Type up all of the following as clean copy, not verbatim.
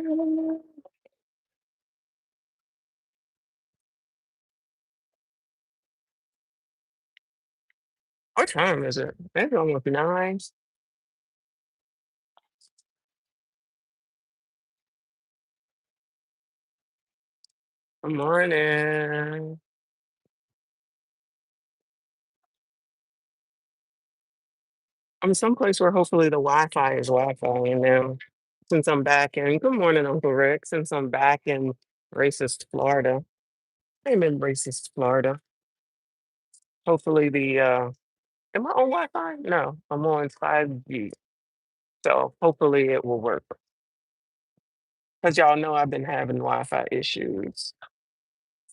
What time is it? It's almost 9. Good morning. I'm someplace where hopefully the Wi-Fi is Wi-Fi in now. Since I'm back in, good morning, Uncle Rick. Since I'm back in racist Florida, I'm in racist Florida. Hopefully am I on Wi-Fi? No, I'm on 5G. So hopefully it will work. Because y'all know I've been having Wi-Fi issues.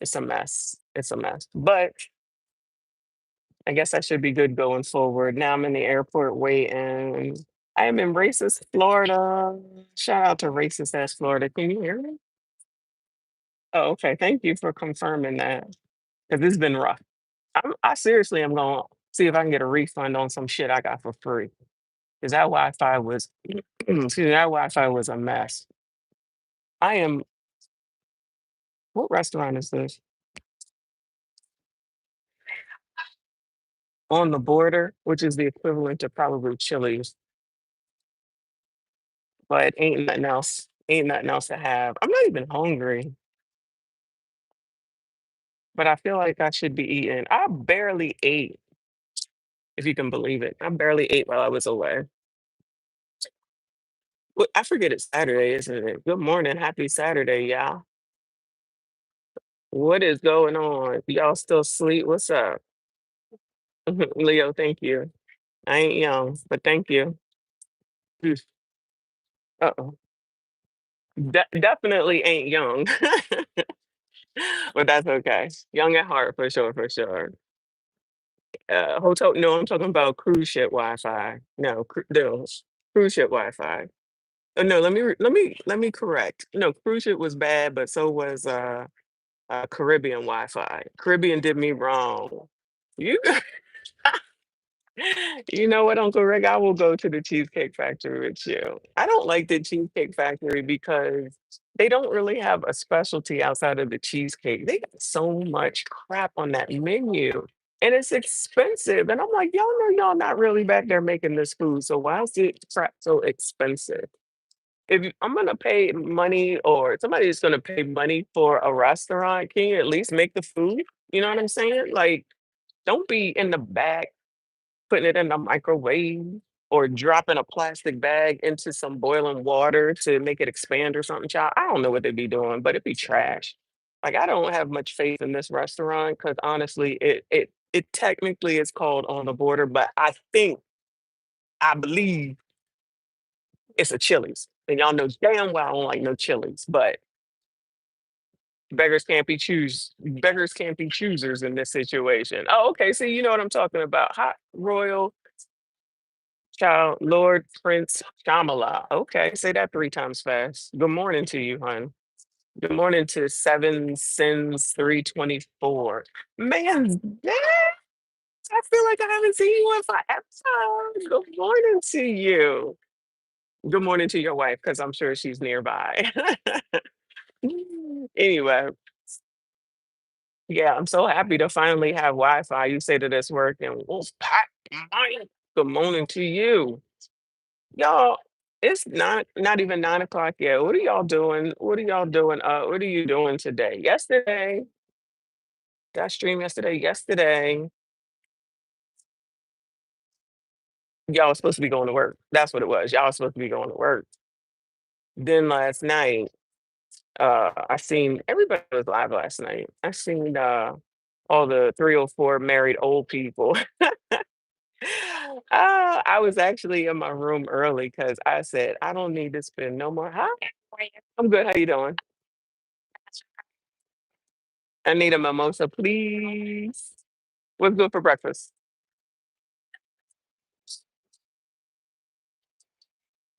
It's a mess. It's a mess. But I guess I should be good going forward. Now I'm in the airport waiting. I am in racist Florida. Shout out to racist ass Florida. Can you hear me? Oh, okay. Thank you for confirming that. Because it's been rough. I seriously am going to see if I can get a refund on some shit I got for free. Because that Wi-Fi was, excuse me, that Wi-Fi was a mess. I am, what restaurant is this? On the border, which is the equivalent to probably Chili's, but ain't nothing else. Ain't nothing else to have. I'm not even hungry, but I feel like I should be eating. I barely ate, if you can believe it. I barely ate while I was away. I forget it's Saturday, isn't it? Good morning. Happy Saturday, y'all. What is going on? Y'all still sleep? What's up? Leo, thank you. I ain't young, but thank you. Mm. Uh-oh. Definitely ain't young, but that's okay. Young at heart for sure, for sure. Hotel, no, I'm talking about cruise ship Wi-Fi. No, no, cruise ship Wi-Fi. No, let me correct. No, cruise ship was bad, but so was Caribbean Wi-Fi. Caribbean did me wrong. You you know what, Uncle Rick? I will go to the Cheesecake Factory with you. I don't like the Cheesecake Factory because they don't really have a specialty outside of the cheesecake. They got so much crap on that menu. And it's expensive. And I'm like, y'all know y'all not really back there making this food. So why is it crap so expensive? I'm gonna pay money or somebody's gonna pay money for a restaurant, can you at least make the food? You know what I'm saying? Like, don't be in the back putting it in the microwave or dropping a plastic bag into some boiling water to make it expand or something, child. I don't know what they'd be doing, but it'd be trash. Like I don't have much faith in this restaurant because honestly, it technically is called on the border, but I believe it's a Chili's. And y'all know damn well I don't like no Chili's, but beggars can't be choosers in this situation. Oh, okay. See, you know what I'm talking about. Hot Royal Child, Lord Prince Shamala. Okay, say that 3 times fast. Good morning to you, hon. Good morning to Seven Sins 324. Man, I feel like I haven't seen you in forever. Good morning to you. Good morning to your wife, because I'm sure she's nearby. Anyway, yeah, I'm so happy to finally have Wi-Fi. You say that it's working. Wolf pack, mine. Good morning to you. Y'all, it's not even 9 o'clock yet. What are y'all doing? What are y'all doing? What are you doing today? Yesterday, that stream yesterday. Yesterday, y'all was supposed to be going to work. That's what it was. Y'all was supposed to be going to work. Then last night, I seen everybody was live last night. I seen all the 304 married old people. I was actually in my room early because I said I don't need to spend no more. Hi, I'm good. How you doing? I need a mimosa, please. What's good for breakfast?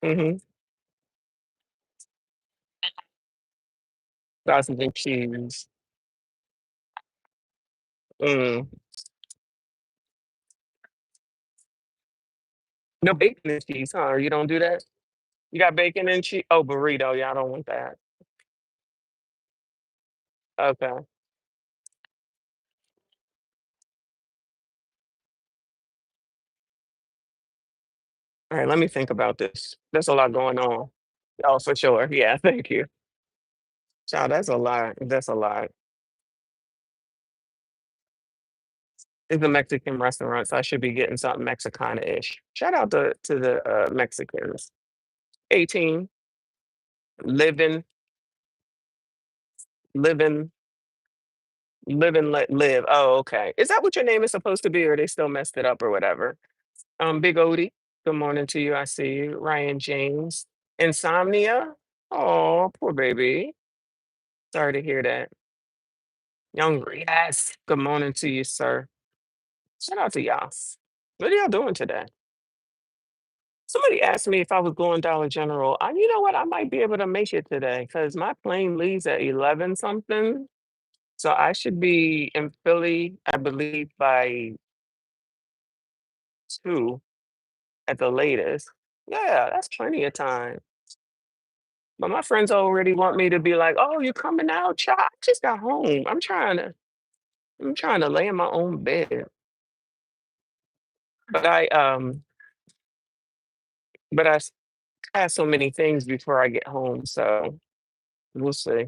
Mhm. Sausage and cheese. Mm. No bacon and cheese, huh? You don't do that? You got bacon and cheese? Oh, burrito. Yeah, I don't want that. Okay. All right, let me think about this. There's a lot going on. Oh, for sure. Yeah, thank you. Child, that's a lot. That's a lot. It's a Mexican restaurant, so I should be getting something Mexicana-ish. Shout out to the Mexicans. 18, living, living, let live. Oh, okay. Is that what your name is supposed to be, or they still messed it up or whatever? Big Odie, good morning to you. I see you. Ryan James. Insomnia? Oh, poor baby. Sorry to hear that. Young, yes. Good morning to you, sir. Shout out to y'all. What are y'all doing today? Somebody asked me if I was going Dollar General. You know what? I might be able to make it today because my plane leaves at 11 something. So I should be in Philly, I believe, by 2 at the latest. Yeah, that's plenty of time. But my friends already want me to be like, "Oh, you're coming out, child. I just got home. I'm trying to lay in my own bed." But I have so many things before I get home, so we'll see.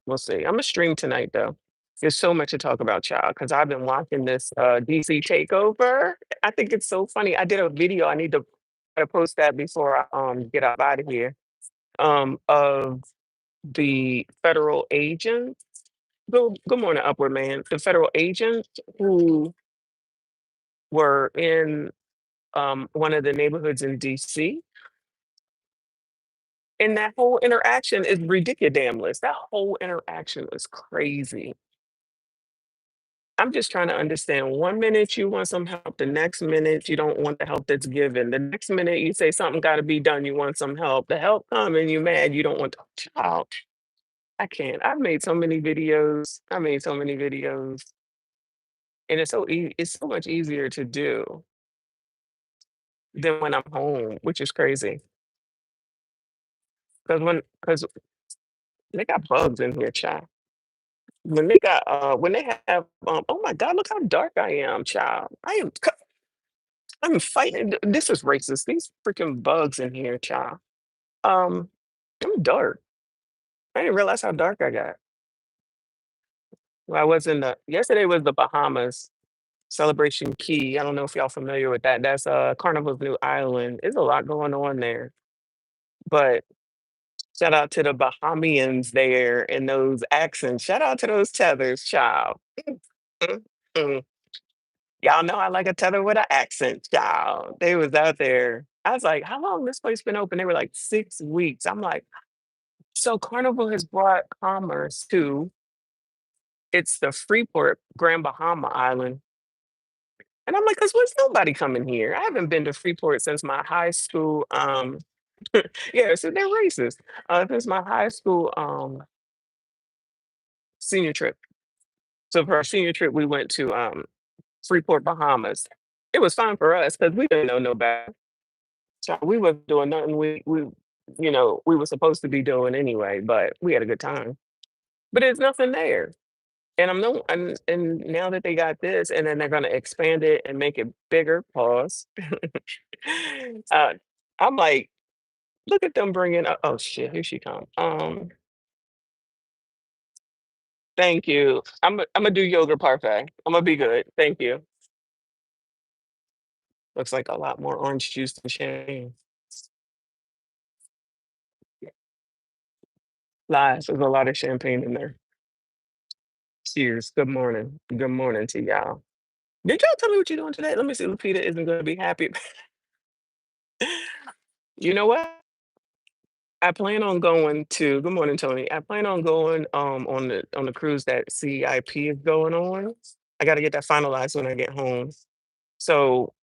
We'll see. Imma stream tonight, though. There's so much to talk about, child, because 'cause I've been watching this, DC takeover. I think it's so funny. I did a video, I need to post that before I, get up out of here, of the federal agents. Good morning, Upward Man. The federal agents who were in, one of the neighborhoods in DC, and that whole interaction is ridiculous. That whole interaction was crazy. I'm just trying to understand. One minute you want some help, the next minute you don't want the help that's given. The next minute you say something got to be done, you want some help. The help come and you mad, you don't want the child. I can't. I've made so many videos. I made so many videos, and it's so much easier to do than when I'm home, which is crazy. Because they got bugs in here, child. When they have oh my God, look how dark I am, child. I'm fighting. This is racist. These freaking bugs in here, child. Um, I'm dark. I didn't realize how dark I got. Well, I was in the yesterday was the Bahamas Celebration Key. I don't know if y'all familiar with that. That's Carnival's new island. There's a lot going on there. But shout out to the Bahamians there and those accents. Shout out to those tethers, child. Mm, mm. Y'all know I like a tether with an accent, child. They was out there. I was like, how long this place been open? They were like 6 weeks. I'm like, so Carnival has brought commerce to it's the Freeport Grand Bahama Island. And I'm like, cause what's nobody coming here? I haven't been to Freeport since my high school. Yeah, so they're racist. Since my high school senior trip. So for our senior trip, we went to Freeport, Bahamas. It was fun for us because we didn't know no better. So we wasn't doing nothing we were supposed to be doing anyway, but we had a good time. But there's nothing there. And I'm no and now that they got this and then they're gonna expand it and make it bigger, pause. uh, I'm like, look at them bringing up oh shit, here she come. Thank you. I'm gonna do yoga parfait. I'm gonna be good. Thank you. Looks like a lot more orange juice than champagne. Lies. There's a lot of champagne in there. Cheers. Good morning. Good morning to y'all. Did y'all tell me what you're doing today? Let me see. Lupita isn't gonna be happy. You know what? I plan on going to good morning, Tony. I plan on going on the cruise that CIP is going on. I gotta get that finalized when I get home. So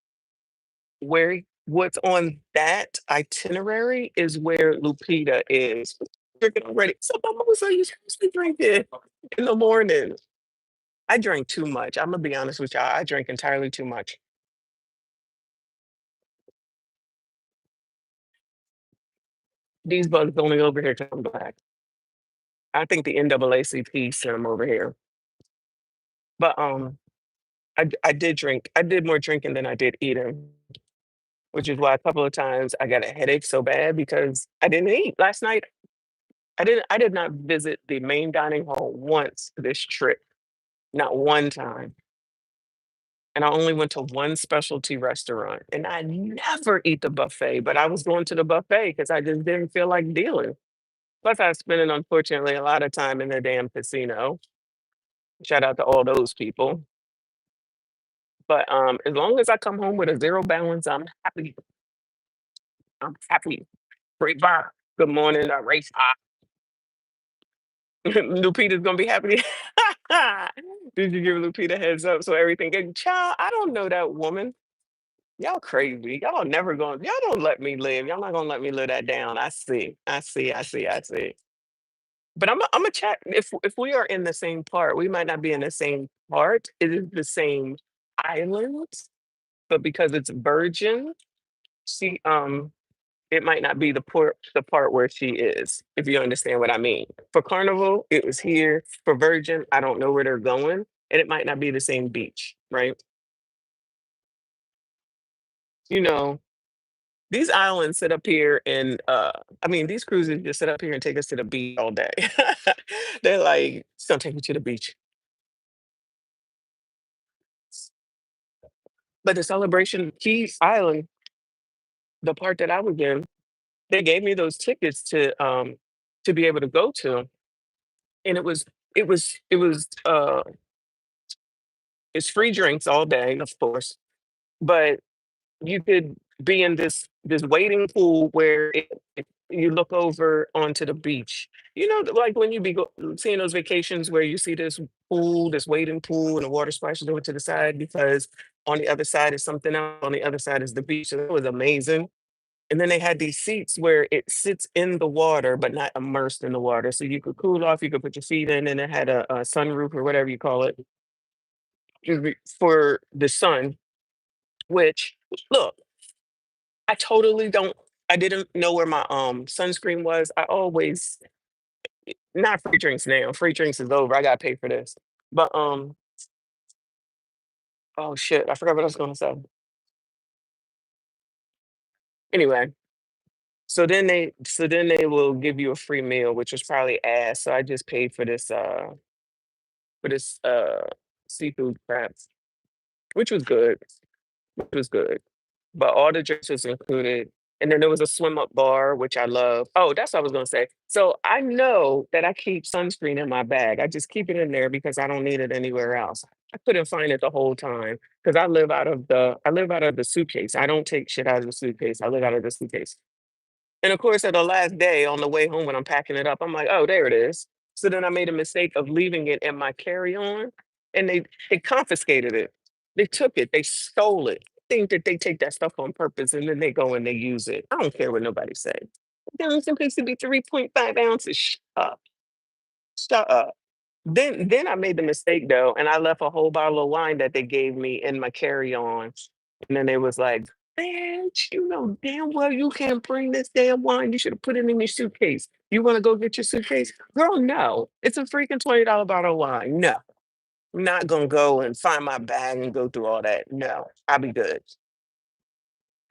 what's on that itinerary is where Lupita is. Drinking already. So mimosa, you supposed to drink it in the morning. I drank too much. I'm gonna be honest with y'all. I drank entirely too much. These bugs only over here 'cause I'm black. I think the NAACP sent them over here. But I did drink. I did more drinking than I did eating, which is why a couple of times I got a headache so bad because I didn't eat last night. I did not visit the main dining hall once this trip, not one time. And I only went to one specialty restaurant, and I never eat the buffet, but I was going to the buffet because I just didn't feel like dealing. Plus, I was spending, unfortunately, a lot of time in the damn casino. Shout out to all those people. But as long as I come home with a zero balance, I'm happy. I'm happy. Great bar. Good morning, race. Lupita's gonna be happy. Did you give Lupita heads up so everything good? Child, I don't know that woman. Y'all crazy. Y'all never going. Y'all don't let me live. Y'all not gonna let me live that down. I see. I see. I see. I see. But I'm a check. If we are in the same part, we might not be in the same part. It is the same island, but because it's virgin, she it might not be the part where she is, if you understand what I mean. For Carnival, it was here. For Virgin, I don't know where they're going, and it might not be the same beach, right? You know, these islands sit up here and I mean, these cruises just sit up here and take us to the beach all day. They're like, just gonna take me to the beach. But the Celebration Key Island, the part that I was in, they gave me those tickets to be able to go to. And it was it's free drinks all day, of course, but you could be in this waiting pool where you look over onto the beach. You know, like when you seeing those vacations where you see this pool, this waiting pool, and the water splashes over to the side because on the other side is something else. On the other side is the beach. So that was amazing. And then they had these seats where it sits in the water, but not immersed in the water. So you could cool off, you could put your feet in, and it had a sunroof or whatever you call it for the sun, which look, I totally don't I didn't know where my sunscreen was. I always not free drinks now. Free drinks is over. I gotta pay for this. But oh shit, I forgot what I was gonna say. Anyway, so then they will give you a free meal, which was probably ass. So I just paid for this seafood crabs, which was good. Which was good. But all the drinks was included. And then there was a swim up bar, which I love. Oh, that's what I was gonna say. So I know that I keep sunscreen in my bag. I just keep it in there because I don't need it anywhere else. I couldn't find it the whole time because I live out of the suitcase. I don't take shit out of the suitcase. I live out of the suitcase. And of course, at the last day on the way home when I'm packing it up, I'm like, oh, there it is. So then I made a mistake of leaving it in my carry-on and they confiscated it. They took it, they stole it. Think that they take that stuff on purpose and then they go and they use it. I don't care what nobody said. There was supposed to be 3.5 ounces. Shut up. Shut up. Then I made the mistake though, and I left a whole bottle of wine that they gave me in my carry-on. And then they was like, "Man, you know damn well you can't bring this damn wine. You should have put it in your suitcase. You want to go get your suitcase? Girl, no. It's a freaking $20 bottle of wine. No. I'm not gonna go and find my bag and go through all that. No, I'll be good."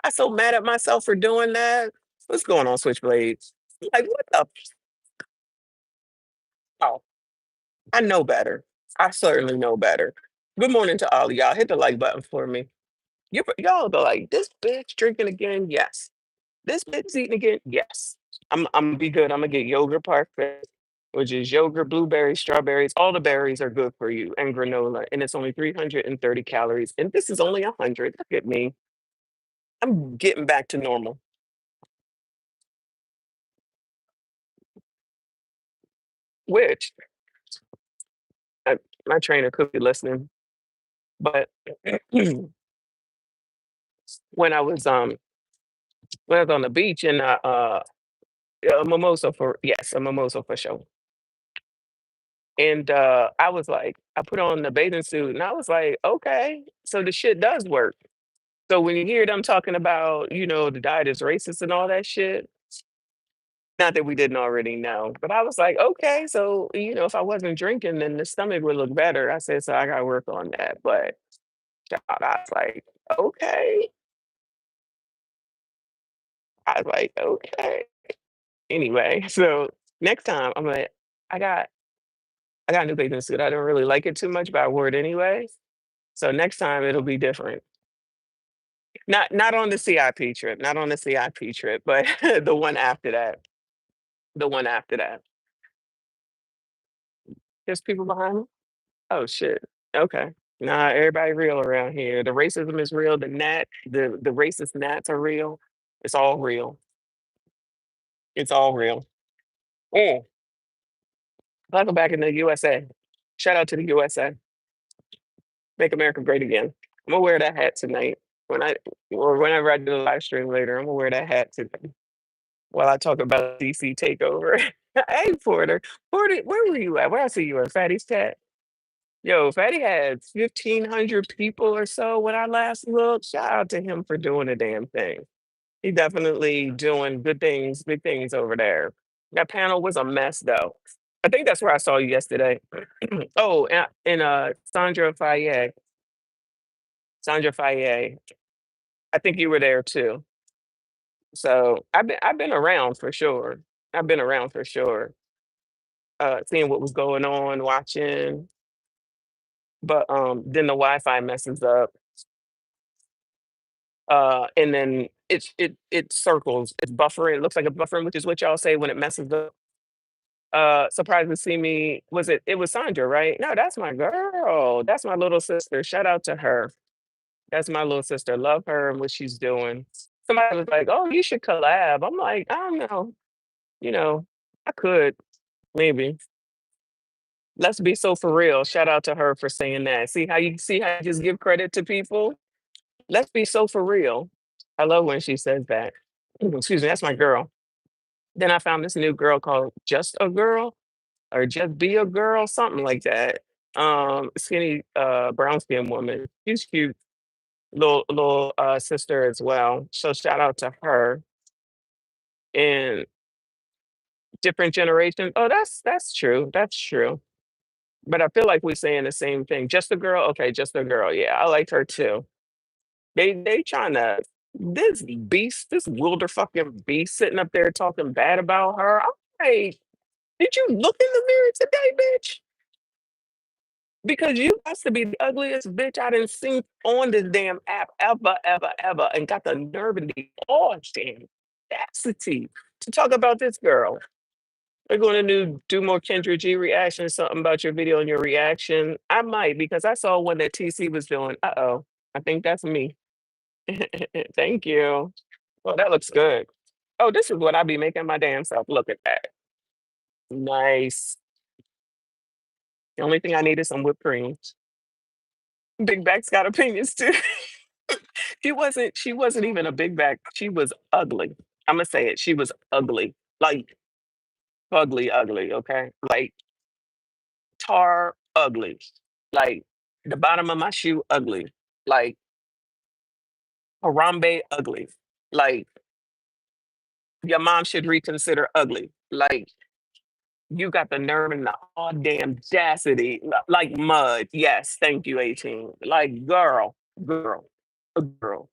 I so mad at myself for doing that. What's going on, Switchblades? Like, what the? Oh, I know better. I certainly know better. Good morning to all of y'all. Hit the like button for me. Y'all go like, this bitch drinking again? Yes. This bitch eating again? Yes. I'm gonna be good. I'm gonna get yogurt parfait, which is yogurt, blueberries, strawberries. All the berries are good for you, and granola. And it's only 330 calories. And this is only 100. Look at me. I'm getting back to normal. Which my trainer could be listening, but when I was um when I was on the beach and a mimosa for yes, a mimosa for sure. And I was like, I put on the bathing suit and I was like, okay, so the shit does work. So when you hear them talking about, the diet is racist and all that shit, Not that we didn't already know, but I was like, okay, so if I wasn't drinking, then the stomach would look better. I said, so I got to work on that. But child, I was like, okay. I was like, okay. Anyway, so next time I'm like, I got I got a new bathing suit. I don't really like it too much, but I wore it anyway. So next time it'll be different. Not on the CIP trip, not on the CIP trip, but the one after that. The one after that. There's people behind me? Oh shit. Okay. Nah, everybody real around here. The racism is real. The racist gnats are real. It's all real. It's all real. Mm. Welcome back in the USA. Shout out to the USA. Make America great again. I'm gonna wear that hat tonight. When I or whenever I do the live stream later, I'm gonna wear that hat today while I talk about DC takeover. Hey Porter. Porter, where were you at? Where I see you at Fatty's chat? Yo, Fatty had 1,500 people or so when I last looked. Shout out to him for doing the damn thing. He definitely doing good things, big things over there. That panel was a mess though. I think that's where I saw you yesterday. Oh, and Sandra Faye. Sandra Faye. I think you were there too. So I've been around for sure. I've been around for sure. Seeing what was going on, watching. But then the Wi-Fi messes up. And then it circles, it's buffering, it looks like a buffering, which is what y'all say when it messes up. Surprised to see me. It was Sandra, right? No, that's my girl. That's my little sister. Shout out to her. That's my little sister. Love her and what she's doing. Somebody was like, "Oh, you should collab." I'm like, I don't know. You know, I could maybe. Let's be so for real. Shout out to her for saying that. See how you just give credit to people? Let's be so for real. I love when she says that. Excuse me, that's my girl. Then I found this new girl called Just a Girl or Just Be a Girl, something like that. Skinny brown skin woman. She's cute. Little sister as well. So shout out to her and different generations. Oh, that's true. That's true. But I feel like we're saying the same thing. Just a girl, okay, just a girl. Yeah, I liked her too. They trying to this beast, this wilder fucking beast sitting up there talking bad about her. I'm like, did you look in the mirror today, bitch? Because you has to be the ugliest bitch I done seen on this damn app ever, ever, ever, and got the nerve and the audacity to talk about this girl. We're going to do more Kendra G reactions, something about your video and your reaction. I might because I saw one that TC was doing. Uh-oh. I think that's me. Thank you. Well, that looks good. Oh, this is what I be making my damn self. Look at that. Nice. The only thing I need is some whipped cream. Big Back's got opinions too. She wasn't even a big back. She was ugly. I'm gonna say it. She was ugly. Like ugly, ugly, okay? Like tar ugly. Like the bottom of my shoe ugly. Like Harambe ugly. Like your mom should reconsider ugly. Like you got the nerve and the all damn audacity. Like mud. Yes, thank you, 18. Like girl, a girl.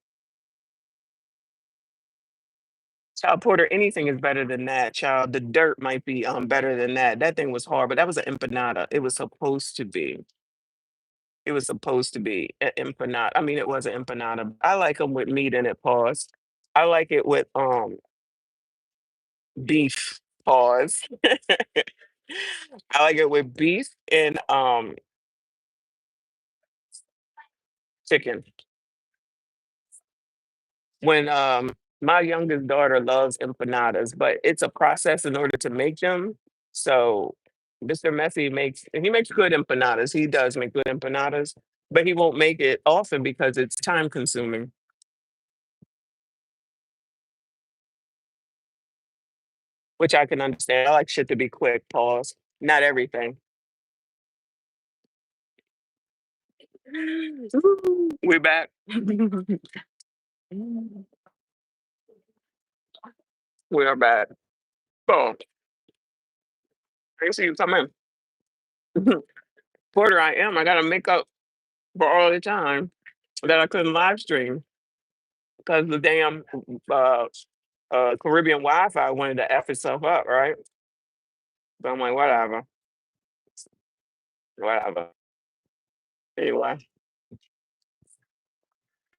Child Porter, anything is better than that. Child, the dirt might be better than that. That thing was hard, but that was an empanada. It was supposed to be. It was supposed to be an empanada. I mean, it was an empanada. I like them with meat in it. Pause. I like it with beef. Pause. I like it with beef and chicken. When my youngest daughter loves empanadas, but it's a process in order to make them. So Mr. Messy makes and he makes good empanadas. He does make good empanadas, but he won't make it often because it's time consuming, which I can understand. I like shit to be quick. Pause. Not everything. We're back. We are back. So I see you come in. Porter, I am. I gotta make up for all the time that I couldn't live stream because the damn uh, Caribbean Wi-Fi wanted to f itself up, right? But I'm like, whatever, whatever. Anyway,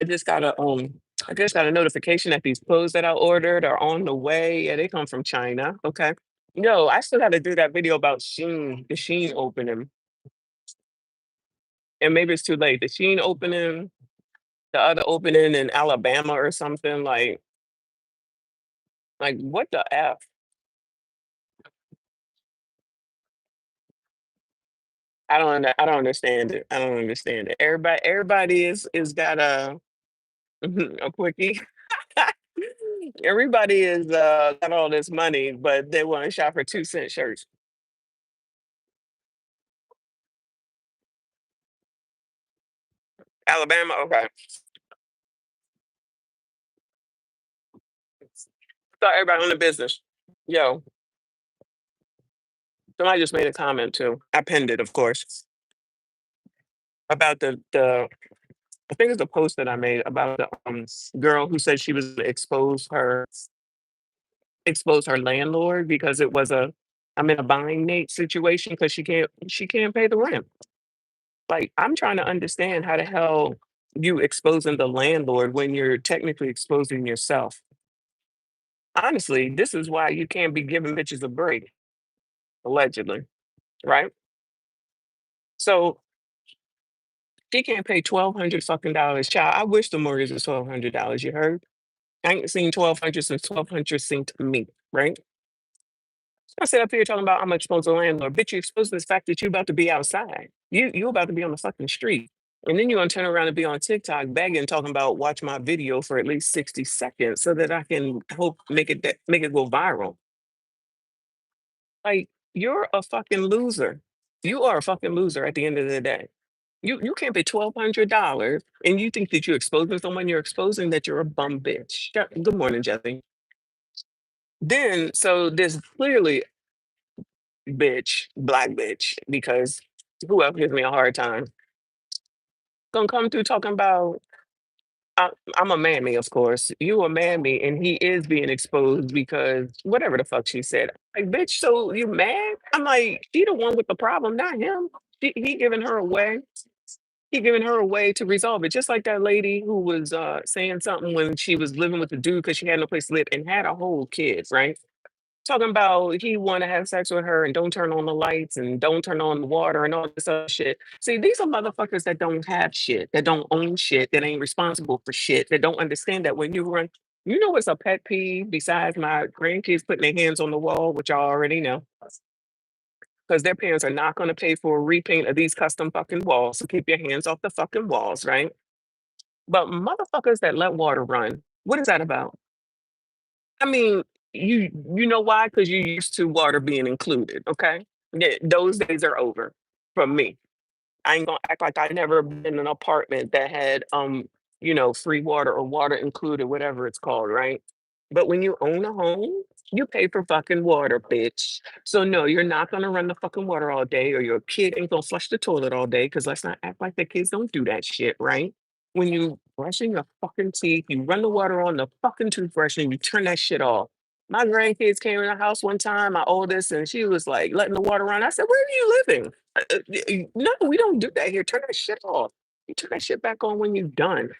I just got I just got a notification that these clothes that I ordered are on the way. Yeah, they come from China. Okay. No, I still got to do that video about Sheen, the Sheen opening, and maybe it's too late. The Sheen opening, the other opening in Alabama or something like what the f? I don't understand it. I don't understand it. Everybody is got a quickie. Everybody is got all this money, but they want to shop for 2 cent shirts. Alabama, okay. Thought everybody on the business. Yo, somebody just made a comment too. I pinned it, of course, about the I think it's the post that I made about the girl who said she was gonna expose her landlord because it was a I'm in a buying Nate situation because she can't pay the rent. Like I'm trying to understand how the hell you exposing the landlord when you're technically exposing yourself. Honestly, this is why you can't be giving bitches a break, allegedly, right? So she can't pay $1,200 fucking dollars. Child, I wish the mortgage was $1,200. You heard? I ain't seen 1,200 since 1,200 seen to me, right? I sit up here talking about I'm gonna expose the landlord. Bitch, you expose this fact that you about to be outside. You about to be on the fucking street. And then you're gonna turn around and be on TikTok begging, talking about watch my video for at least 60 seconds so that I can hope make it go viral. Like you're a fucking loser. You are a fucking loser at the end of the day. You can't pay $1,200 and you think that you're exposing someone, you're exposing that you're a bum bitch. Good morning, Jesse. Then so there's clearly bitch, black bitch, because who else gives me a hard time? Gonna come through talking about I'm a mammy, of course. You a mammy, and he is being exposed because whatever the fuck she said. Like, bitch, so you mad? I'm like, she the one with the problem, not him. He giving her away. He giving her a way to resolve it. Just like that lady who was saying something when she was living with the dude because she had no place to live and had a whole kid, right? Talking about he want to have sex with her and don't turn on the lights and don't turn on the water and all this other shit. See, these are motherfuckers that don't have shit, that don't own shit, that ain't responsible for shit, that don't understand that when you run, you know what's a pet peeve besides my grandkids putting their hands on the wall, which y'all already know, because their parents are not going to pay for a repaint of these custom fucking walls. So keep your hands off the fucking walls, right? But motherfuckers that let water run, what is that about? I mean, you know why? Because you used to water being included, okay? Yeah, those days are over for me. I ain't gonna act like I never been in an apartment that had free water or water included, whatever it's called, right? But when you own a home, you pay for fucking water, bitch. So no, you're not gonna run the fucking water all day, or your kid ain't gonna flush the toilet all day. Because let's not act like the kids don't do that shit, right? When you brushing your fucking teeth, you run the water on the fucking toothbrush and you turn that shit off. My grandkids came in the house one time, my oldest, and she was like letting the water run. I said, "Where are you living?" No, we don't do that here. Turn that shit off. You turn that shit back on when you're done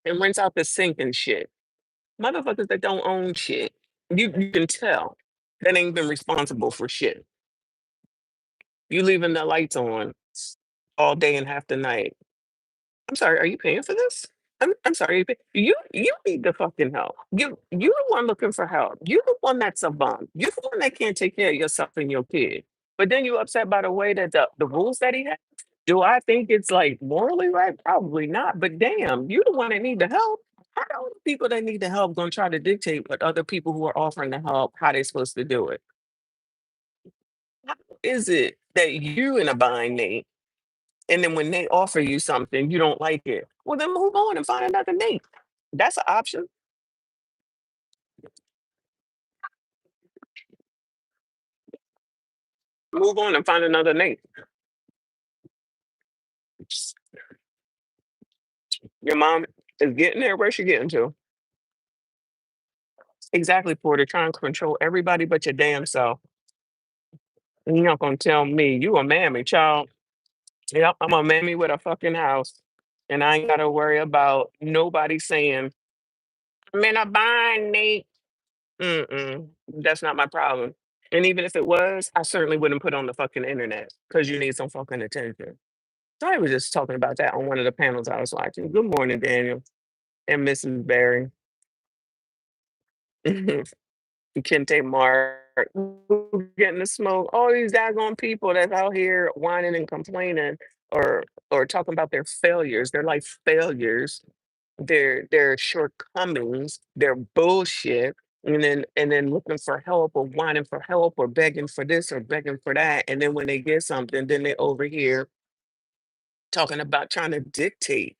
and rinse out the sink and shit. Motherfuckers that don't own shit, you can tell that ain't been responsible for shit. You leaving the lights on all day and half the night. I'm sorry, are you paying for this? I'm sorry, you need the fucking help. You the one looking for help. You the one that's a bum. You the one that can't take care of yourself and your kid. But then you upset by the way that the rules that he has. Do I think it's like morally right? Probably not. But damn, you the one that need the help. How are the people that need the help gonna try to dictate what other people who are offering the help how they supposed to do it? How is it that you in a bind, Nate? And then when they offer you something, you don't like it. Well, then move on and find another date. That's an option. Move on and find another Nate. Your mom is getting there. Where's she getting to? Exactly, Porter. Trying to control everybody but your damn self. And you're not gonna tell me you a mammy, child. Yep, I'm a mammy with a fucking house. And I ain't gotta worry about nobody saying, I'm in a bind, Nate. Mm-mm. That's not my problem. And even if it was, I certainly wouldn't put on the fucking internet because you need some fucking attention. So I was just talking about that on one of the panels I was watching. Good morning, Daniel and Mrs. Barry. Kente Mark, who getting the smoke. All these daggone people that's out here whining and complaining or talking about their failures, their life failures, their shortcomings, their bullshit, and then looking for help or whining for help or begging for this or begging for that. And then when they get something, then they over here talking about trying to dictate.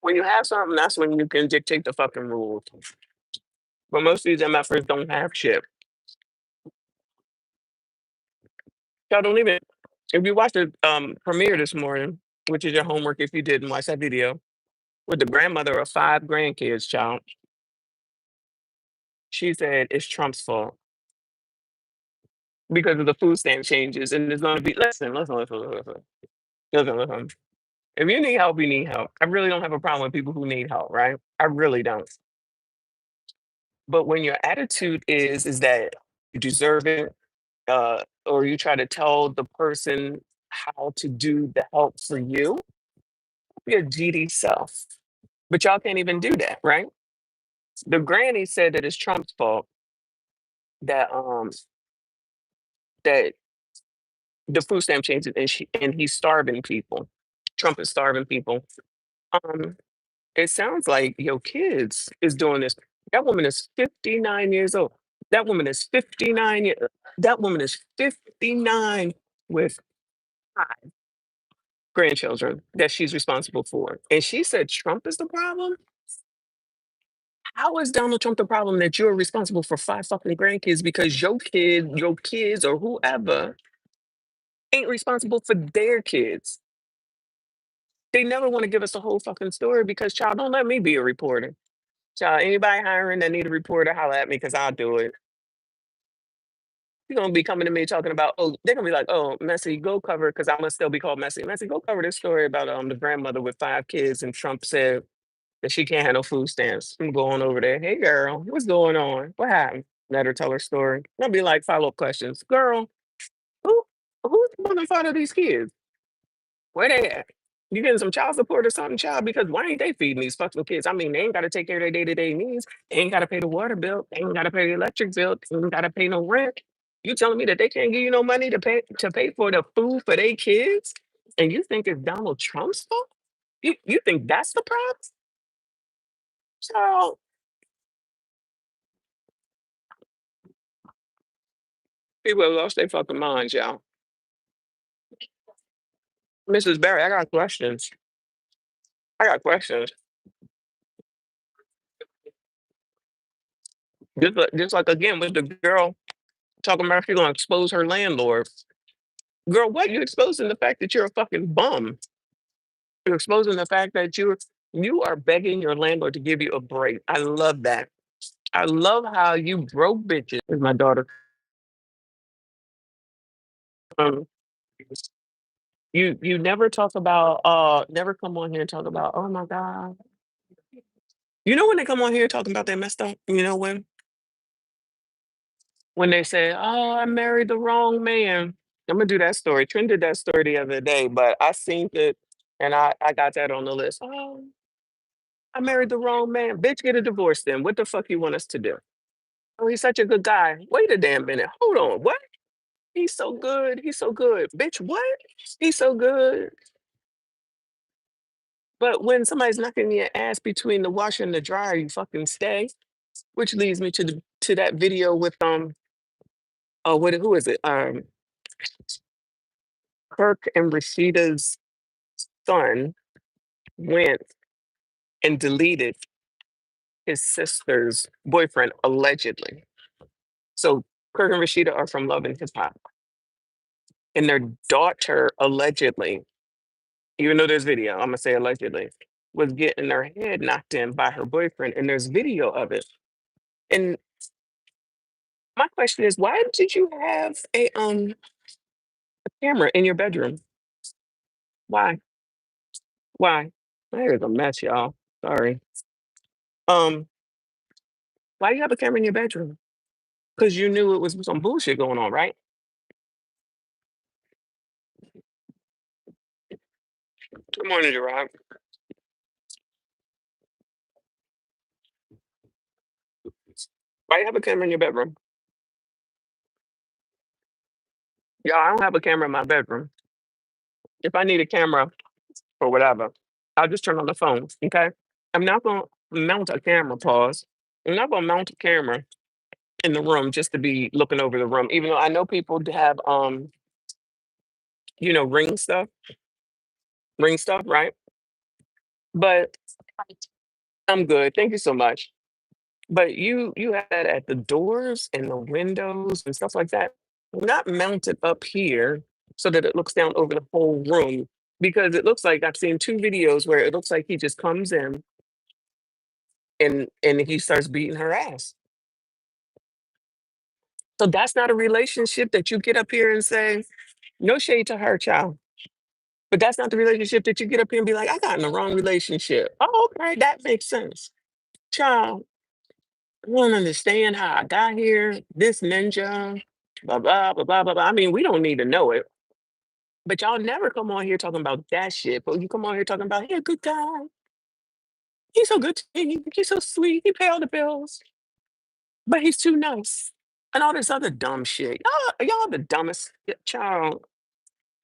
When you have something, that's when you can dictate the fucking rules. But most of these MFers don't have shit. Y'all don't even. If you watched the premiere this morning, which is your homework if you didn't watch that video, with the grandmother of 5 grandkids, child, she said it's Trump's fault because of the food stamp changes, and there's going to be listen. If you need help, you need help. I really don't have a problem with people who need help, right? I really don't. But when your attitude is that you deserve it, or you try to tell the person how to do the help for you, your GD self. But y'all can't even do that, right? The granny said that it's Trump's fault that that the food stamp changes and he's starving people. Trump is starving people. Um, it sounds like your kids is doing this. That woman is 59 years old. That woman is 59 that woman is 59 with 5 grandchildren that she's responsible for. And she said Trump is the problem? How is Donald Trump the problem that you're responsible for 5 fucking grandkids because your kids, or whoever ain't responsible for their kids? They never want to give us the whole fucking story because, child, don't let me be a reporter. Child, anybody hiring that need a reporter, holla at me because I'll do it. You're gonna be coming to me talking about, oh, they're gonna be like, oh, Messy, go cover because I'm gonna still be called Messy. Messy, go cover this story about the grandmother with 5 kids, and Trump said that she can't have no food stamps. I'm going over there. Hey, girl, what's going on? What happened? Let her tell her story. I'll be like follow up questions. Girl, who who's the mother and father of these kids? Where they at? You getting some child support or something, child? Because why ain't they feeding these fucking kids? I mean, they ain't got to take care of their day to day needs. They ain't got to pay the water bill. They ain't got to pay the electric bill. They ain't got to pay no rent. You telling me that they can't give you no money to pay for the food for their kids? And you think it's Donald Trump's fault? You think that's the problem? So people have lost their fucking minds, y'all. Mrs. Barry, I got questions. I got questions. Just like again with the girl talking about she's gonna expose her landlord. Girl, what? You exposing the fact that you're a fucking bum. You're exposing the fact that you are begging your landlord to give you a break. I love that. I love how you broke bitches. Is my daughter. Um, you never talk about never come on here and talk about, oh my God. You know when they come on here talking about they messed up? You know when they say, oh, I married the wrong man. I'm gonna do that story. Trent did that story the other day, but I seen it and I got that on the list. Oh, I married the wrong man. Bitch, get a divorce then. What the fuck you want us to do? Oh, he's such a good guy. Wait a damn minute. Hold on. What? He's so good. He's so good. Bitch, what? He's so good. But when somebody's knocking your ass between the washer and the dryer, you fucking stay. Which leads me to that video with oh what who is it? Kirk and Rashida's son went and deleted his sister's boyfriend allegedly. So Kirk and Rashida are from Love and Hip Hop, and their daughter allegedly, even though there's video, I'm gonna say allegedly, was getting her head knocked in by her boyfriend, and there's video of it. And my question is, why did you have a camera in your bedroom? Why? Why? There's a mess, y'all. Sorry. Um, why you have a camera in your bedroom? Because you knew it was some bullshit going on, right? Good morning, Gerard. Why you have a camera in your bedroom? Yeah, I don't have a camera in my bedroom. If I need a camera or whatever, I'll just turn on the phone. Okay. I'm not gonna mount a camera, pause. I'm not gonna mount a camera in the room just to be looking over the room, even though I know people have ring stuff, right? But I'm good. Thank you so much. But you have that at the doors and the windows and stuff like that. Not mounted up here so that it looks down over the whole room. Because it looks like I've seen two videos where it looks like he just comes in and he starts beating her ass. So that's not a relationship that you get up here and say, no shade to her, child. But that's not the relationship that you get up here and be like, I got in the wrong relationship. Oh, okay, that makes sense. Child, I don't understand how I got here, this ninja, blah, blah, blah, blah, blah, blah. I mean, we don't need to know it. But y'all never come on here talking about that shit. But you come on here talking about, he a good guy. He's so good to me. He's so sweet. He pay all the bills. But he's too nice. And all this other dumb shit. Y'all the dumbest child.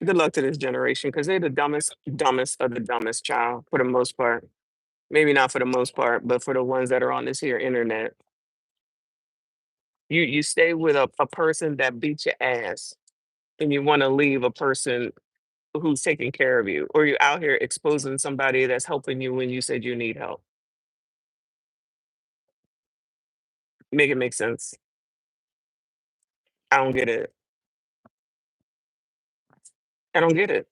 Good luck to this generation because they're the dumbest of the dumbest child for the most part. Maybe not for the most part, but for the ones that are on this here internet. You stay with a person that beats your ass and you want to leave a person who's taking care of you, or you're out here exposing somebody that's helping you when you said you need help. Make it make sense. I don't get it. I don't get it.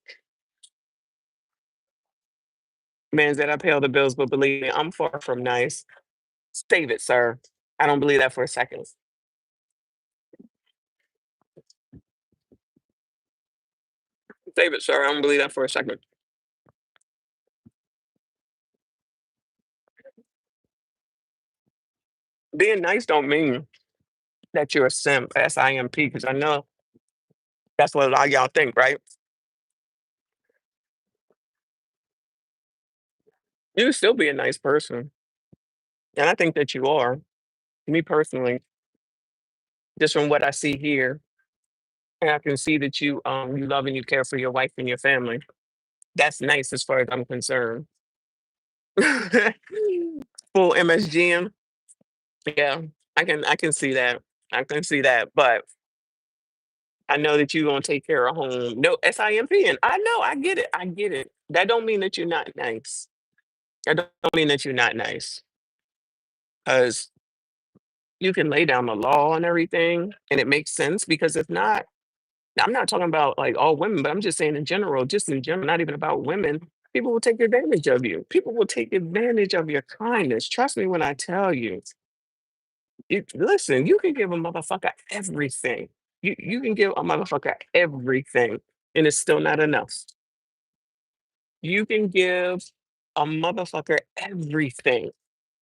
Man said I pay all the bills, but believe me, I'm far from nice. Save it, sir. I don't believe that for a second. Save it, sir. I don't believe that for a second. Being nice don't mean that you're a simp, SIMP, because I know that's what a lot of y'all think, right? You still be a nice person. And I think that you are. Me personally, just from what I see here, and I can see that you love and you care for your wife and your family. That's nice as far as I'm concerned. Full MSGM. Yeah, I can see that. I can see that. But I know that you're gonna take care of home. No, SIMP, and I know, I get it. I get it. That don't mean that you're not nice. That don't mean that you're not nice. Because you can lay down the law and everything, and it makes sense. Because if not, I'm not talking about like all women, but I'm just saying in general, just in general, not even about women. People will take advantage of you. People will take advantage of your kindness. Trust me when I tell you. Listen, you can give a motherfucker everything. You can give a motherfucker everything, and it's still not enough. You can give a motherfucker everything.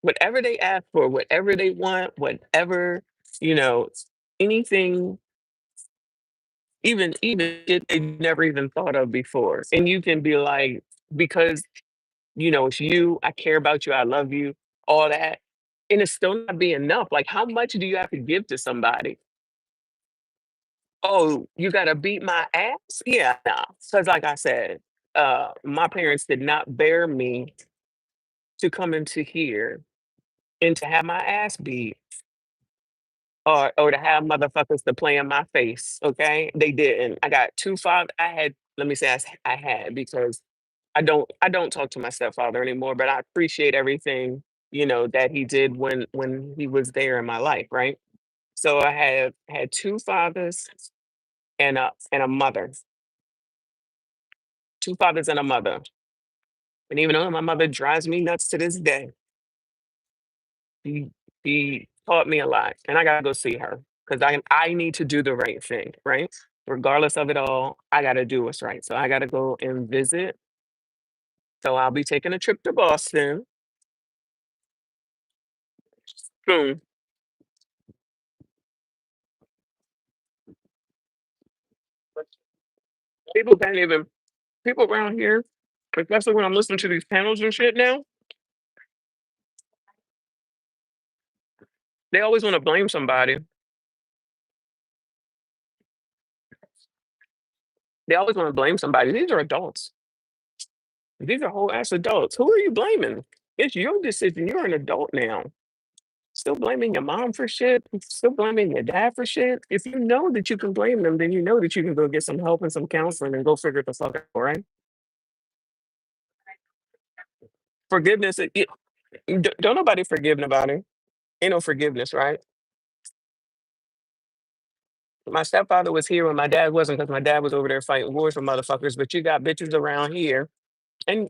Whatever they ask for, whatever they want, whatever, you know, anything, even shit they never even thought of before. And you can be like, because it's you, I care about you, I love you, all that. And it's still not be enough. Like, how much do you have to give to somebody? Oh, you gotta beat my ass? Yeah, nah. Because like I said, my parents did not bear me to come into here and to have my ass beat. or to have motherfuckers to play in my face. Okay, they didn't. I got two father. I had. Let me say I had because I don't talk to my stepfather anymore, but I appreciate everything that he did when he was there in my life, right? So I had two fathers and a mother, two fathers and a mother, and even though my mother drives me nuts to this day, he he taught me a lot, and I gotta go see her because I need to do the right thing, right? Regardless of it all, I gotta do what's right. So I gotta go and visit. So I'll be taking a trip to Boston soon. People can't even people around here, especially when I'm listening to these panels and shit now, they always want to blame somebody. They always want to blame somebody. These are adults. These are whole ass adults. Who are you blaming? It's your decision. You're an adult now. Still blaming your mom for shit. Still blaming your dad for shit. If you know that you can blame them, then you know that you can go get some help and some counseling and go figure it the fuck out, right? Forgiveness, don't nobody forgive nobody. Ain't no forgiveness, right? My stepfather was here when my dad wasn't because my dad was over there fighting wars for motherfuckers. But you got bitches around here and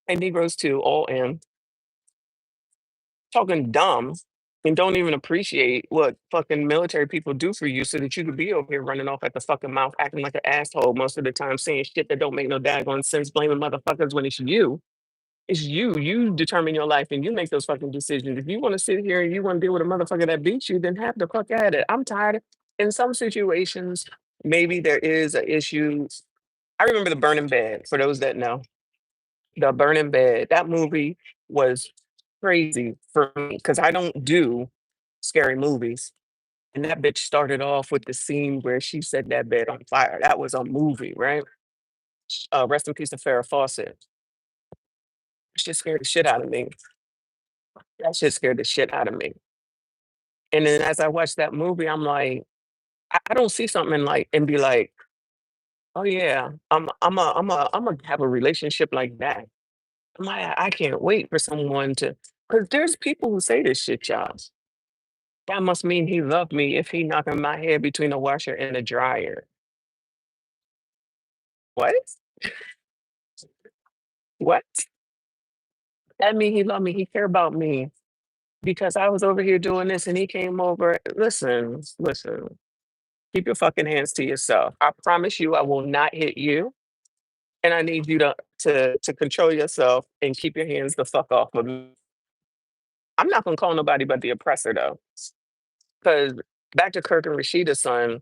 Negroes too, all in talking dumb and don't even appreciate what fucking military people do for you so that you could be over here running off at the fucking mouth, acting like an asshole most of the time, saying shit that don't make no daggone sense, blaming motherfuckers when it's you. It's you. You determine your life and you make those fucking decisions. If you want to sit here and you want to deal with a motherfucker that beats you, then have the fuck at it. I'm tired. In some situations, maybe there is an issue. I remember The Burning Bed, for those that know. The Burning Bed. That movie was crazy for me because I don't do scary movies. And that bitch started off with the scene where she set that bed on fire. That was a movie, right? Rest in peace to Farrah Fawcett. Shit scared the shit out of me. That shit scared the shit out of me. And then as I watched that movie, I'm like, I don't see something and be like, oh yeah, I'm a have a relationship like that. I'm like, I can't wait for someone to, because there's people who say this shit, y'all. That must mean he loved me if he knocking my head between the washer and the dryer. What? What? That mean he loved me. He care about me because I was over here doing this and he came over. Listen, listen. Keep your fucking hands to yourself. I promise you, I will not hit you, and I need you to control yourself and keep your hands the fuck off of me. I'm not gonna call nobody but the oppressor though, because back to Kirk and Rashida's son.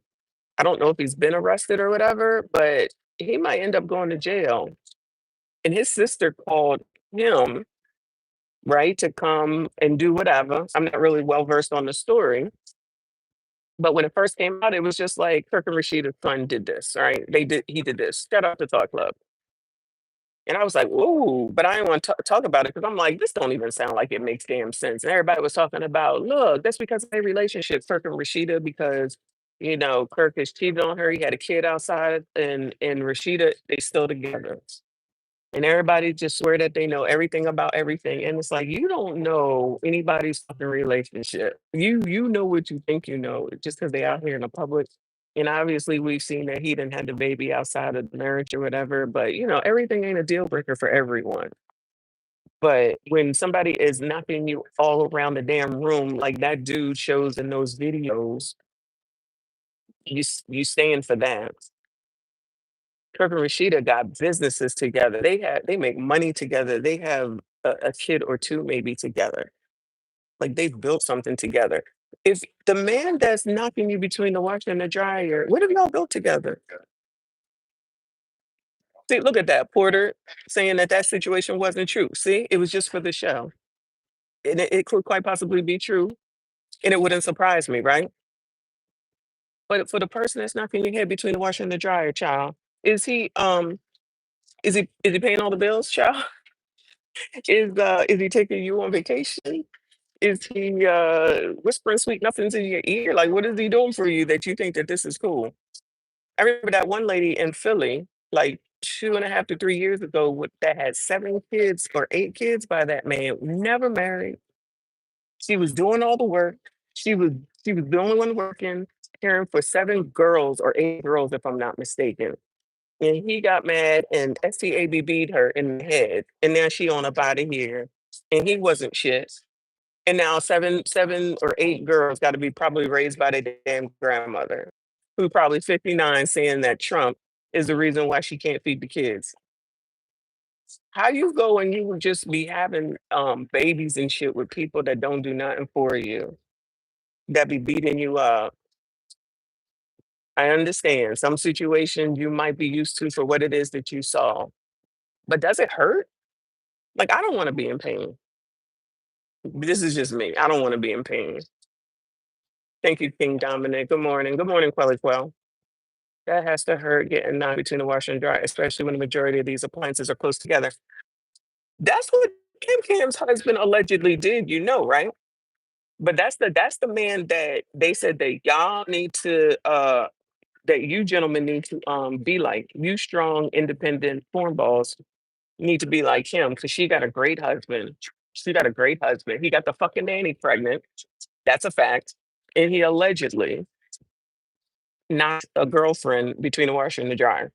I don't know if he's been arrested or whatever, but he might end up going to jail. And his sister called him, right, to come and do whatever. I'm not really well versed on the story, but when it first came out, it was just like Kirk and Rashida's son did this, right? He did this. Shout out to Talk Club. And I was like, "Ooh," but I didn't want to talk about it because I'm like, "This don't even sound like it makes damn sense." And everybody was talking about, "Look, that's because of their relationship, Kirk and Rashida, because Kirk has cheated on her. He had a kid outside, and Rashida, they still together." And everybody just swear that they know everything about everything. And it's like, you don't know anybody's fucking relationship. You know what you think you know, just because they out here in the public. And obviously we've seen that he didn't have the baby outside of the marriage or whatever, but everything ain't a deal breaker for everyone. But when somebody is knocking you all around the damn room like that dude shows in those videos, you stand for that. Kirk and Rashida got businesses together. They make money together. They have a kid or two maybe together. Like they've built something together. If the man that's knocking you between the washer and the dryer, what have y'all built together? See, look at that Porter saying that situation wasn't true. See, it was just for the show, and it could quite possibly be true, and it wouldn't surprise me, right? But for the person that's knocking your head between the washer and the dryer, child, is he paying all the bills, child? Is he taking you on vacation? Is he whispering sweet nothings in your ear? Like, what is he doing for you that you think that this is cool? I remember that one lady in Philly, like 2.5 to 3 years ago, that had 7 kids or 8 kids by that man, never married. She was doing all the work. She was she was the only one working, caring for 7 girls or 8 girls, if I'm not mistaken. And he got mad and STABB'd her in the head. And now she on up out of here. And he wasn't shit. And now seven or 8 girls got to be probably raised by their damn grandmother, who probably 59, saying that Trump is the reason why she can't feed the kids. How you go and you would just be having babies and shit with people that don't do nothing for you, that be beating you up. I understand some situations you might be used to for what it is that you saw, but does it hurt? Like, I don't want to be in pain. This is just me. I don't want to be in pain. Thank you, King Dominic. Good morning. Good morning, Quelly Quell. That has to hurt getting knocked between the washer and dryer, especially when the majority of these appliances are close together. That's what Kim Cam's husband allegedly did, right? But that's the man that they said that y'all need to that you gentlemen need to be like. You strong, independent cornballs need to be like him because she got a great husband. She got a great husband. He got the fucking nanny pregnant. That's a fact. And he allegedly knocked a girlfriend between the washer and the dryer.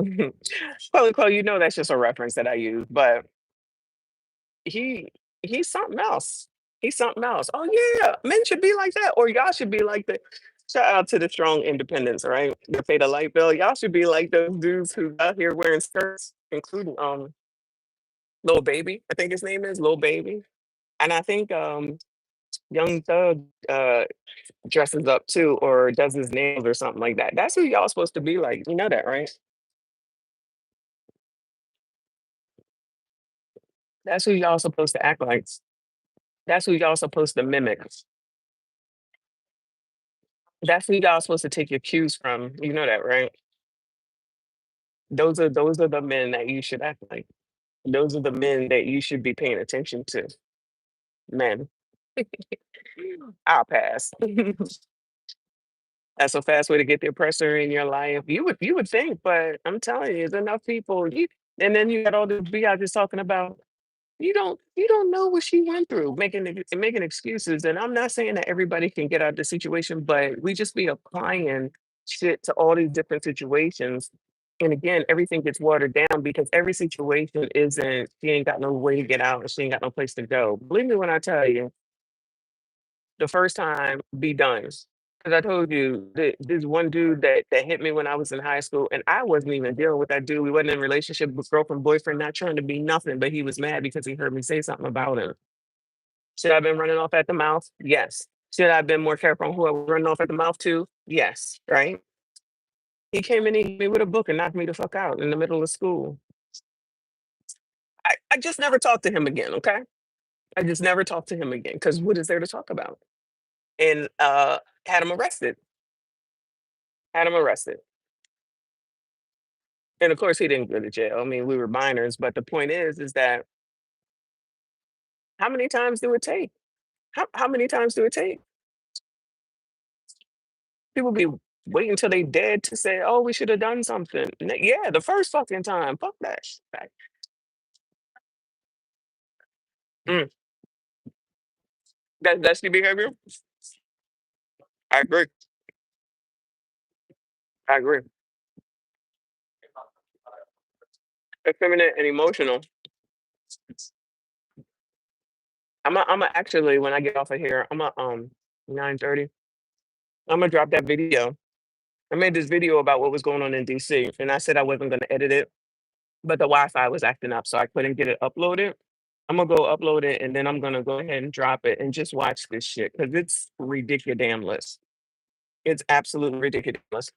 Chloe, that's just a reference that I use, but he he's something else. He's something else. Oh yeah, men should be like that, or y'all should be like that. Shout out to the strong independents, right? That pay the light bill. Y'all should be like those dudes who out here wearing skirts, including Lil Baby. I think his name is Lil Baby, and I think Young Thug dresses up too, or does his nails or something like that. That's who y'all supposed to be like. You know that, right? That's who y'all supposed to act like. That's who y'all supposed to mimic. That's who y'all supposed to take your cues from. You know that, right? Those are the men that you should act like. Those are the men that you should be paying attention to. Men. I'll pass. That's a fast way to get the oppressor in your life. You would think, but I'm telling you, there's enough people. And then you got all this B I just talking about. You don't know what she went through, making excuses. And I'm not saying that everybody can get out of the situation, but we just be applying shit to all these different situations. And again, everything gets watered down because every situation isn't, she ain't got no way to get out and she ain't got no place to go. Believe me when I tell you, the first time, be done. Because I told you that this one dude that hit me when I was in high school, and I wasn't even dealing with that dude. We wasn't in a relationship with girlfriend, boyfriend, not trying to be nothing, but he was mad because he heard me say something about him. Should I have been running off at the mouth? Yes. Should I have been more careful on who I was running off at the mouth to? Yes. Right? He came in, he hit me with a book and knocked me the fuck out in the middle of school. I just never talked to him again, okay? I just never talked to him again because what is there to talk about? And had him arrested. Had him arrested. And of course, he didn't go to jail. I mean, we were minors, but the point is that how many times do it take? How many times do it take? People be waiting until they dead to say, "Oh, we should have done something." Yeah, the first fucking time. Fuck that. Shit. Mm, that's the behavior. I agree. I agree. Effeminate and emotional. I'm a actually when I get off of here, I'm a 9:30. I'm gonna drop that video. I made this video about what was going on in DC, and I said I wasn't gonna edit it, but the Wi-Fi was acting up, so I couldn't get it uploaded. I'm gonna go upload it, and then I'm gonna go ahead and drop it and just watch this shit because it's ridiculous. It's absolutely ridiculous.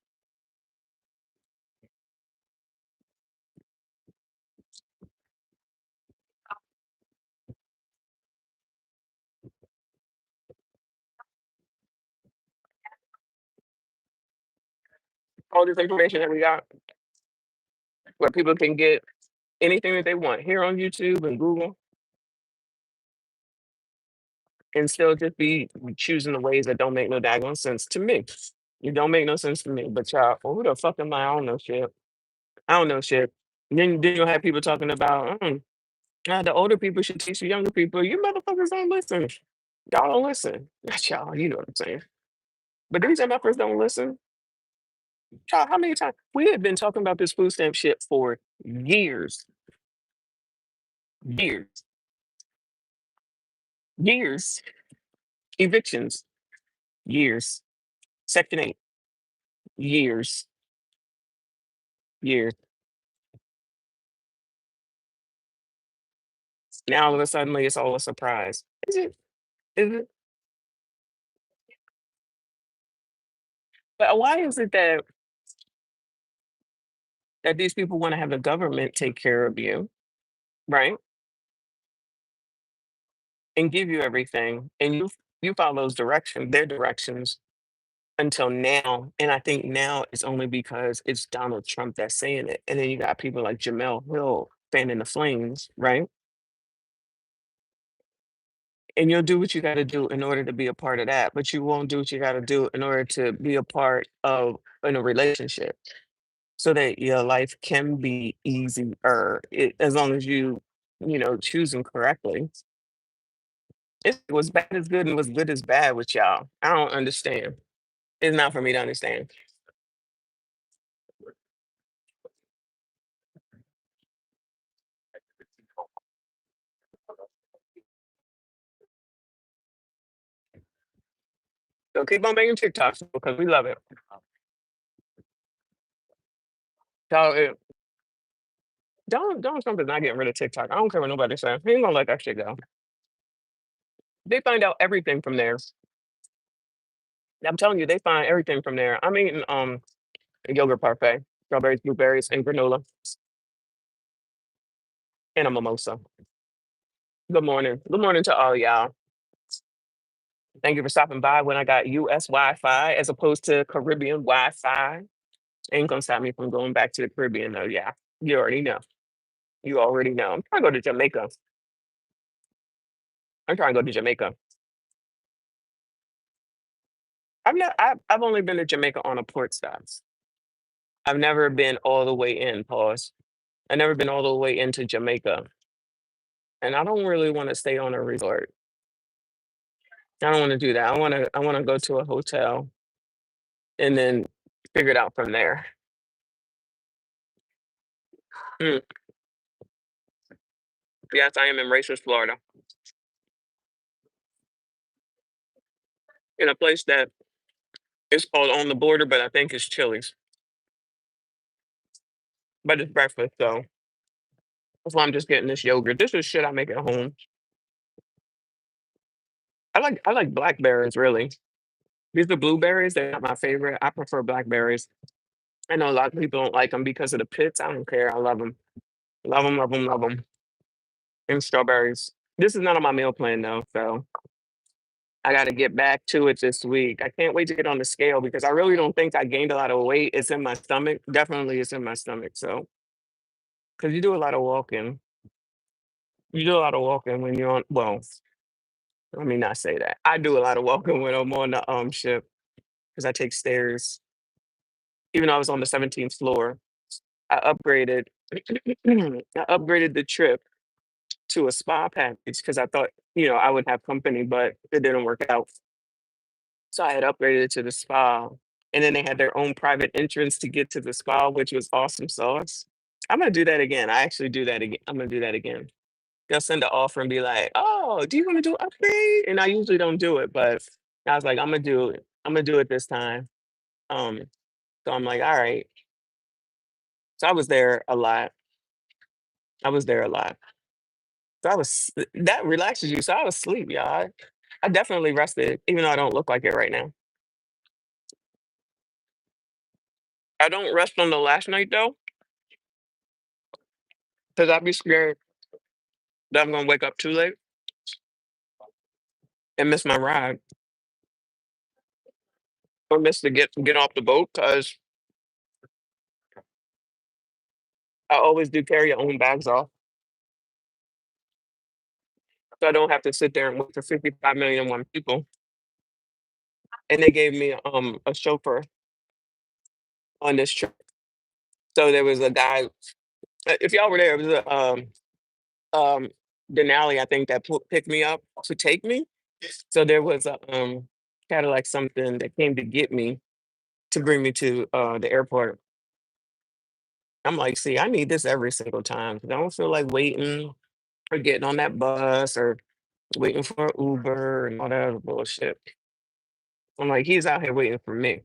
All this information that we got, where people can get anything that they want here on YouTube and Google. and still just be choosing the ways that don't make no daggone sense to me. It don't make no sense to me. But y'all, well, who the fuck am I? I don't know shit. I don't know shit. Then you'll have people talking about the older people should teach the younger people. You motherfuckers don't listen. Y'all don't listen. Not y'all, you know what I'm saying. But these MFers don't listen. Child, how many times we have been talking about this food stamp shit for years, years, years. Evictions, years. Section 8, years, years. Now all of a sudden it's all a surprise. Is it? Is it? But why is it that these people want to have the government take care of you, right? And give you everything, and you follow those directions, their directions until now. And I think now it's only because it's Donald Trump that's saying it. And then you got people like Jamel Hill fanning the flames, right? And you'll do what you got to do in order to be a part of that, but you won't do what you got to do in order to be a part of in a relationship so that your life can be easier as long as choose them correctly. It was bad as good and was good as bad with y'all. I don't understand. It's not for me to understand. So keep on making TikToks because we love it. So Donald Trump is not getting rid of TikTok. I don't care what nobody says. He ain't gonna let that shit go. They find out everything from there. I'm telling you, they find everything from there. I'm eating a yogurt parfait, strawberries, blueberries, and granola, and a mimosa. Good morning. Good morning to all y'all. Thank you for stopping by when I got US Wi-Fi as opposed to Caribbean Wi-Fi. Ain't gonna stop me from going back to the Caribbean though. Yeah, you already know. You already know. I'm trying to go to Jamaica. I'm trying to go to Jamaica. I've only been to Jamaica on a port stop. I've never been all the way in. Pause. I've never been all the way into Jamaica, and I don't really want to stay on a resort. I don't want to do that. I want to go to a hotel and then figure it out from there. Mm, yes, I am in racist Florida, in a place that is called on the border, but I think it's Chili's. But it's breakfast, so that's why I'm just getting this yogurt. This is shit I make at home. I like blackberries really. These are blueberries. They're not my favorite. I prefer blackberries. I know a lot of people don't like them because of the pits. I don't care. I love them. Love them, love them, love them. And strawberries. This is not on my meal plan though, so I got to get back to it this week. I can't wait to get on the scale because I really don't think I gained a lot of weight. It's in my stomach. Definitely, it's in my stomach. So, because you do a lot of walking, you do a lot of walking when you're on. Well, let me not say that. I do a lot of walking when I'm on the ship because I take stairs. Even though I was on the 17th floor, I upgraded. I upgraded the trip to a spa package because I thought, I would have company, but it didn't work out. So I had upgraded it to the spa. And then they had their own private entrance to get to the spa, which was awesome sauce. I'm gonna do that again. I actually do that again. I'm gonna do that again. They'll send an offer and be like, "Oh, do you want to do upgrade?" And I usually don't do it, but I was like, "I'm gonna do it. I'm gonna do it this time." Um, so I'm like, "All right." So I was there a lot. I was there a lot. So that relaxes you. So I was asleep, y'all. I definitely rested, even though I don't look like it right now. I don't rest on the last night though, because I'd be scared that I'm gonna wake up too late and miss my ride or miss to get off the boat. Because I always do carry your own bags off. so I don't have to sit there and wait for 55,000,001 people. And they gave me a chauffeur on this trip. So there was a guy. If y'all were there, it was a um Denali, I think, that picked me up to take me. So there was a Cadillac something that came to get me to bring me to the airport. I'm like, see, I need this every single time 'cause I don't feel like waiting or getting on that bus or waiting for an Uber and all that other bullshit. I'm like, he's out here waiting for me.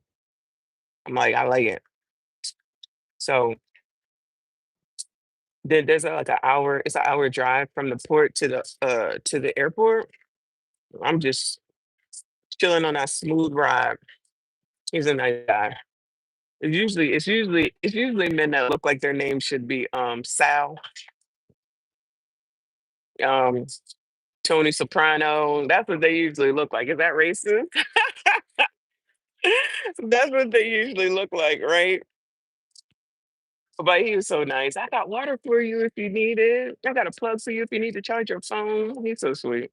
I'm like, I like it. So there's like an hour, it's an hour drive from the port to the airport. I'm just chilling on that smooth ride. He's a nice guy. It's usually men that look like their name should be Sal, um, Tony Soprano. That's what they usually look like. Is that racist? That's what they usually look like, right? But he was so nice. I got water for you if you need it. I got a plug for you if you need to charge your phone. He's so sweet.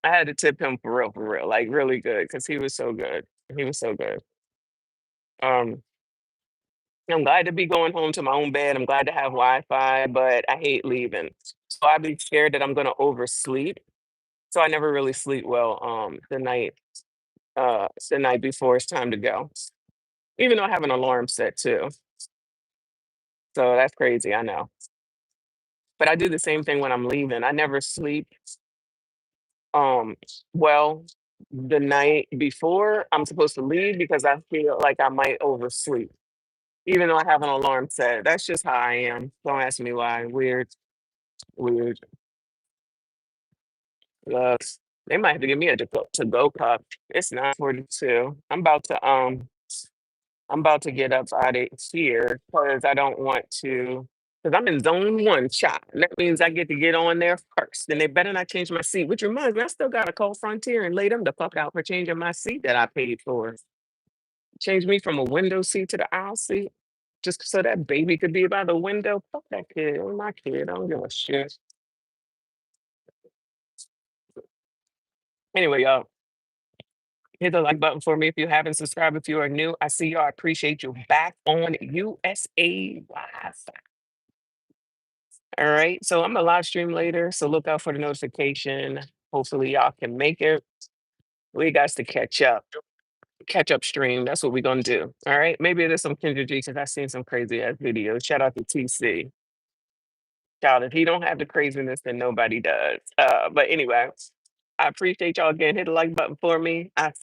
I had to tip him for real, like really good, because he was so good. He was so good. Um, I'm glad to be going home to my own bed. I'm glad to have Wi-Fi, but I hate leaving. So I'd be scared that I'm gonna oversleep. So I never really sleep well the night before it's time to go. Even though I have an alarm set too. So that's crazy, I know. But I do the same thing when I'm leaving. I never sleep um well the night before I'm supposed to leave because I feel like I might oversleep. Even though I have an alarm set. That's just how I am. Don't ask me why. Weird, weird. Uh, they might have to give me a to go cup. It's 9:42. I'm about to get up out of here because I don't want to. Because I'm in zone one, shot. That means I get to get on there first. Then they better not change my seat. Which reminds me, I still got to call Frontier and lay them the fuck out for changing my seat that I paid for. Change me from a window seat to the aisle seat, just so that baby could be by the window. Fuck that kid. Oh, my kid. I don't give a shit. Anyway, y'all, hit the like button for me if you haven't subscribed. If you are new, I see y'all. I appreciate you back on USA Wi-Fi. All right. So I'm gonna live stream later. So look out for the notification. Hopefully y'all can make it. We got to catch up stream. That's what we're gonna do. All right. Maybe there's some Kendra G because I've seen some crazy ass videos. Shout out to TC. Child, if he don't have the craziness, then nobody does. But anyway, I appreciate y'all again. Hit the like button for me. I